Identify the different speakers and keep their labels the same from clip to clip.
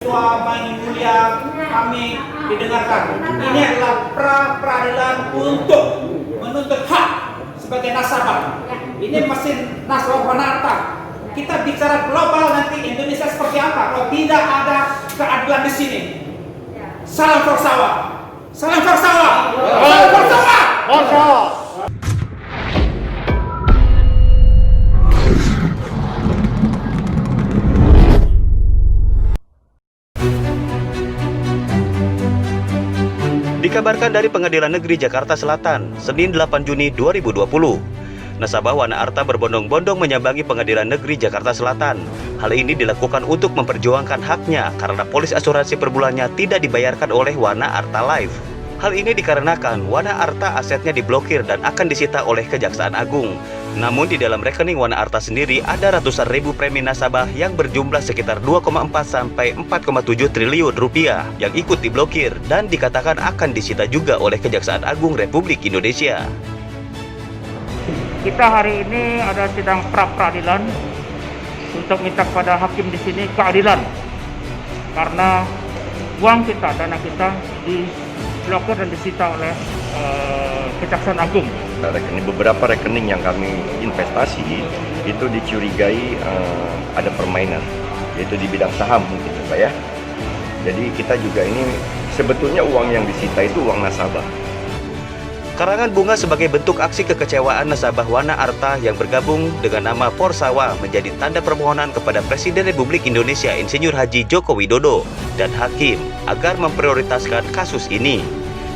Speaker 1: Ketua Majelis Mulia kami didengarkan. Ini adalah pra-peradilan untuk menuntut hak sebagai nasabah. Ini mesin nasabah Wana Arta. Kita bicara global nanti Indonesia seperti apa kalau tidak ada keadilan di sini. Salam Forsawa. Salam Forsawa. Salam Forsawa. Forsawa.
Speaker 2: Dikabarkan dari Pengadilan Negeri Jakarta Selatan, Senin 8 Juni 2020, nasabah Wana Arta berbondong-bondong menyambangi Pengadilan Negeri Jakarta Selatan. Hal ini dilakukan untuk memperjuangkan haknya karena polis asuransi per bulannya tidak dibayarkan oleh Wana Arta Life. Hal ini dikarenakan Wana Arta asetnya diblokir dan akan disita oleh Kejaksaan Agung. Namun di dalam rekening Wana Arta sendiri ada ratusan ribu premi nasabah yang berjumlah sekitar 2,4 sampai 4,7 triliun rupiah yang ikut diblokir dan dikatakan akan disita juga oleh Kejaksaan Agung Republik Indonesia.
Speaker 3: Kita hari ini ada sidang pra-peradilan untuk minta kepada hakim di sini keadilan karena uang kita, dana kita diblokir dan disita oleh Kejaksaan Agung.
Speaker 4: Beberapa rekening yang kami investasi itu dicurigai ada permainan, yaitu di bidang saham mungkin Pak ya. Jadi kita juga ini sebetulnya uang yang disita itu uang nasabah.
Speaker 2: Karangan bunga sebagai bentuk aksi kekecewaan nasabah Wana Arta yang bergabung dengan nama Forsawa menjadi tanda permohonan kepada Presiden Republik Indonesia Insinyur Haji Joko Widodo dan hakim agar memprioritaskan kasus ini.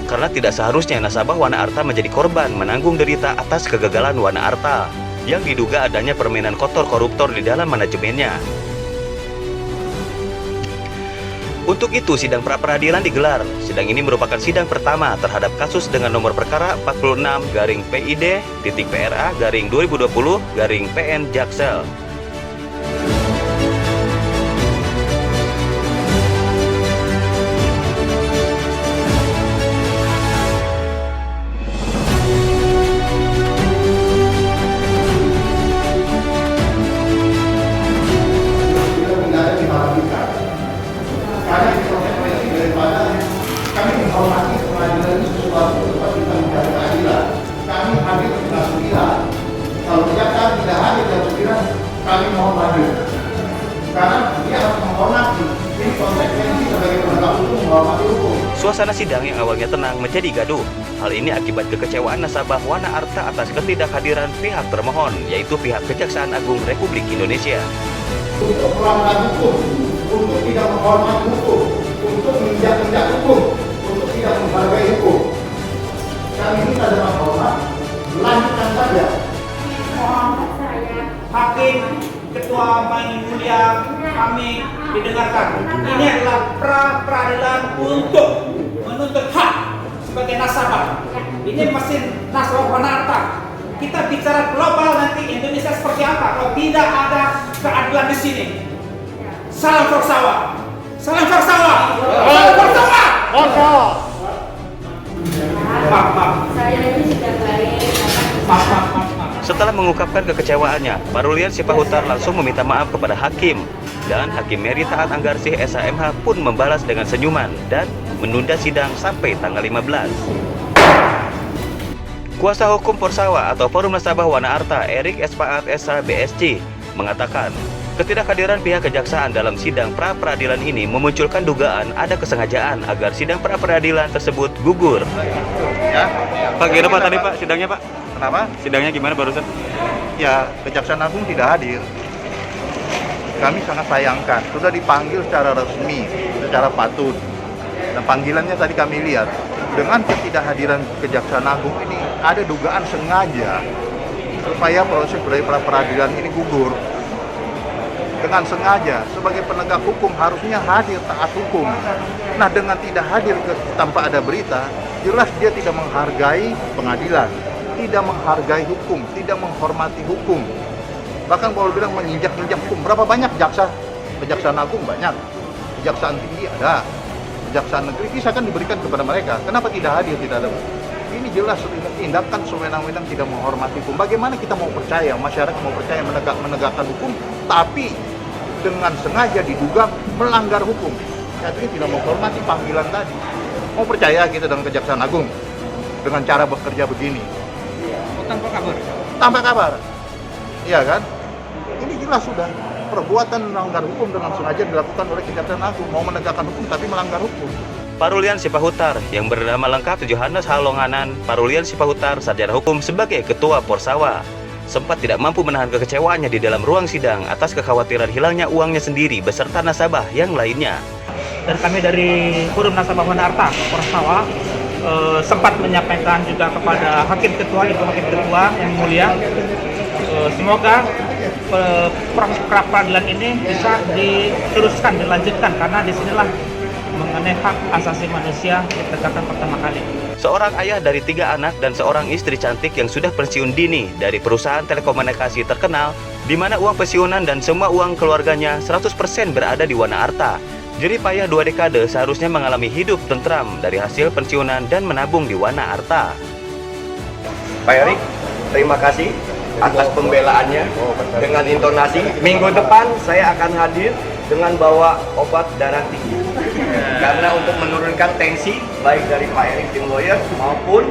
Speaker 2: Karena tidak seharusnya nasabah Wana Arta menjadi korban menanggung derita atas kegagalan Wana Arta yang diduga adanya permainan kotor koruptor di dalam manajemennya. Untuk itu, sidang pra-peradilan digelar. Sidang ini merupakan sidang pertama terhadap kasus dengan nomor perkara 46-PID-PRA-2020-PN Jaksel.
Speaker 5: Karena konsekuensi daripada kami menghormati pengadilan ini sesuatu tempat kita mencari keadilan. Kami hadir di jam 9. Kalau kejaksaan tidak hadir jam 9, kami mohon hadir. Karena dia harus menghormati. Ini konsekuensi sebagai penegak hukum menghormati hukum.
Speaker 2: Suasana sidang yang awalnya tenang menjadi gaduh. Hal ini akibat kekecewaan nasabah Wana Arta atas ketidakhadiran pihak termohon, yaitu pihak Kejaksaan Agung Republik Indonesia.
Speaker 5: Untuk melanggar hukum, untuk tidak menghormati hukum, untuk menginjak-injak hukum, untuk tidak menghargai hukum. Kami minta dengan hormat, lanjutkan saja.
Speaker 1: Hakim Ketua Majelis Mulia kami didengarkan. Ini adalah pra-peradilan untuk menuntut hak sebagai nasabah. Ini mesin nasabah Wana Arta. Kita bicara global nanti Indonesia seperti apa kalau tidak ada keadilan di sini. Salam Forsawa. Salam Forsawa. Salam Forsawa. Forsawa. Maaf.
Speaker 6: Saya ini sudah baik.
Speaker 1: Maaf.
Speaker 2: Setelah mengungkapkan kekecewaannya, Marulian Sipahutar langsung meminta maaf kepada hakim. Dan Hakim Mary Taat Anggarsih SHMH pun membalas dengan senyuman dan menunda sidang sampai tanggal 15. Kuasa hukum Forsawa atau Forum Nasabah Wana Arta, Erik Espaat SH BSC, mengatakan ketidakhadiran pihak kejaksaan dalam sidang pra-peradilan ini memunculkan dugaan ada kesengajaan agar sidang pra-peradilan tersebut gugur.
Speaker 7: Ya.
Speaker 2: Pak, gimana Pak tadi Pak sidangnya Pak?
Speaker 7: Kenapa?
Speaker 2: Sidangnya gimana barusan?
Speaker 7: Ya, Kejaksaan Agung tidak hadir. Kami sangat sayangkan. Sudah dipanggil secara resmi, secara patut. Dan panggilannya tadi kami lihat. Dengan ketidakhadiran Kejaksaan Agung ini ada dugaan sengaja supaya proses dari pra-peradilan ini gugur. Dengan sengaja, sebagai penegak hukum harusnya hadir taat hukum. Nah, dengan tidak hadir tanpa ada berita, jelas dia tidak menghargai pengadilan, tidak menghargai hukum, tidak menghormati hukum. Bahkan kalau bilang menginjak-injak hukum, berapa banyak jaksa? Kejaksaan Agung banyak, Kejaksaan Tinggi ada, Kejaksaan Negeri bisa kan diberikan kepada mereka. Kenapa tidak hadir, tidak ada? Ini jelas tindakan sewenang-wenang tidak menghormati hukum. Bagaimana kita mau percaya, masyarakat mau percaya menegakkan hukum, tapi dengan sengaja diduga melanggar hukum. satu ini tidak menghormati panggilan tadi. Mau percaya kita dengan Kejaksaan Agung dengan cara bekerja begini?
Speaker 1: Tanpa kabar.
Speaker 7: Tanpa kabar, iya kan? Ini jelas sudah perbuatan melanggar hukum dengan sengaja dilakukan oleh Kejaksaan Agung, mau menegakkan hukum tapi melanggar hukum.
Speaker 2: Parulian Sipahutar yang bernama lengkap Johannes Halonganan, Parulian Sipahutar, sarjana hukum sebagai Ketua Porsawa, sempat tidak mampu menahan kekecewaannya di dalam ruang sidang atas kekhawatiran hilangnya uangnya sendiri beserta nasabah yang lainnya.
Speaker 3: Dan kami dari Forum Nasabah Wana Arta Porsawa sempat menyampaikan juga kepada Hakim Ketua, Ibu Hakim Ketua yang mulia, semoga proses pra-peradilan ini bisa diteruskan, dilanjutkan, karena disinilah mengenai hak asasi manusia ditegakkan pertama kali.
Speaker 2: Seorang ayah dari 3 anak dan seorang istri cantik yang sudah pensiun dini dari perusahaan telekomunikasi terkenal, di mana uang pensiunan dan semua uang keluarganya 100% berada di Wana Arta. Jerih payah 2 dekade seharusnya mengalami hidup tentram dari hasil pensiunan dan menabung di Wana Arta.
Speaker 4: Pak Erik, terima kasih atas pembelaannya dengan intonasi. Minggu depan saya akan hadir dengan bawa obat darah tinggi. Karena untuk menurunkan tensi baik dari Pak Erik tim lawyer maupun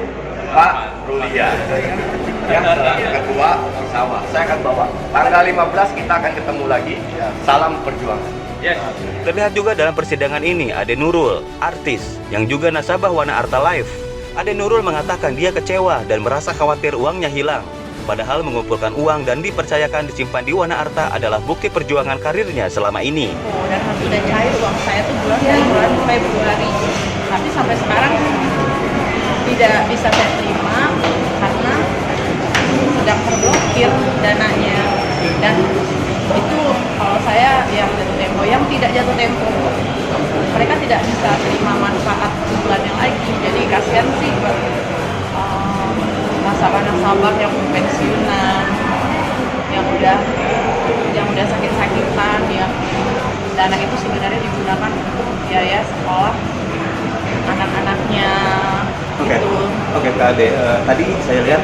Speaker 4: Pak Rulia yang Ketua Porsawa. Saya akan bawa. Tanggal 15 kita akan ketemu lagi. Salam perjuangan.
Speaker 2: Terlihat juga dalam persidangan ini Ade Nurul, artis yang juga nasabah Wana Arta Live. Ade Nurul mengatakan dia kecewa dan merasa khawatir uangnya hilang. Padahal mengumpulkan uang dan dipercayakan disimpan di Wana Arta adalah bukti perjuangan karirnya selama ini.
Speaker 6: Dan sudah cair uang saya itu dari bulan Februari, tapi sampai sekarang tidak bisa saya terima karena sedang terblokir dananya. Dan itu kalau saya yang jatuh tempo, yang tidak jatuh tempo, mereka tidak bisa terima manfaat bulannya lagi. Jadi kasihan sih buat nasabah-nasabah yang pensiunan, yang udah sakit-sakitan, yang dana itu sebenarnya digunakan untuk biaya sekolah anak-anaknya.
Speaker 8: Oke, Kak Ade, tadi saya lihat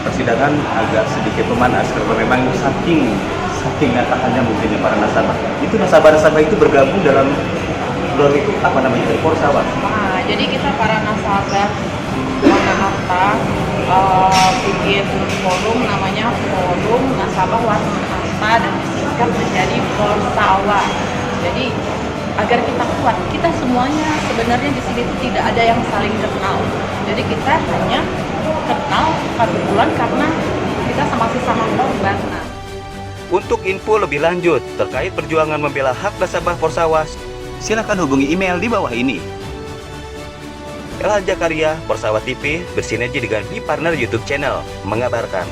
Speaker 8: persidangan agak sedikit memanas karena memang saking ngatakannya mungkin para nasabah. Itu nasabah-nasabah itu bergabung dalam blog itu apa namanya? Porsawa.
Speaker 6: Nah, jadi kita para nasabah Wana Arta bikin forum namanya Forum Nasabah Wana Arta dan disingkat menjadi Porsawa. Jadi agar kita kuat, kita semuanya sebenarnya di sini tidak ada yang saling kenal. Jadi kita hanya kenal 1 bulan karena kita sama-sama korban.
Speaker 2: Untuk info lebih lanjut terkait perjuangan membela hak nasabah Porsawa, silakan hubungi email di bawah ini. Elhan Jakaria, Porsawa TV, bersinergi dengan Bpartner YouTube Channel, mengabarkan.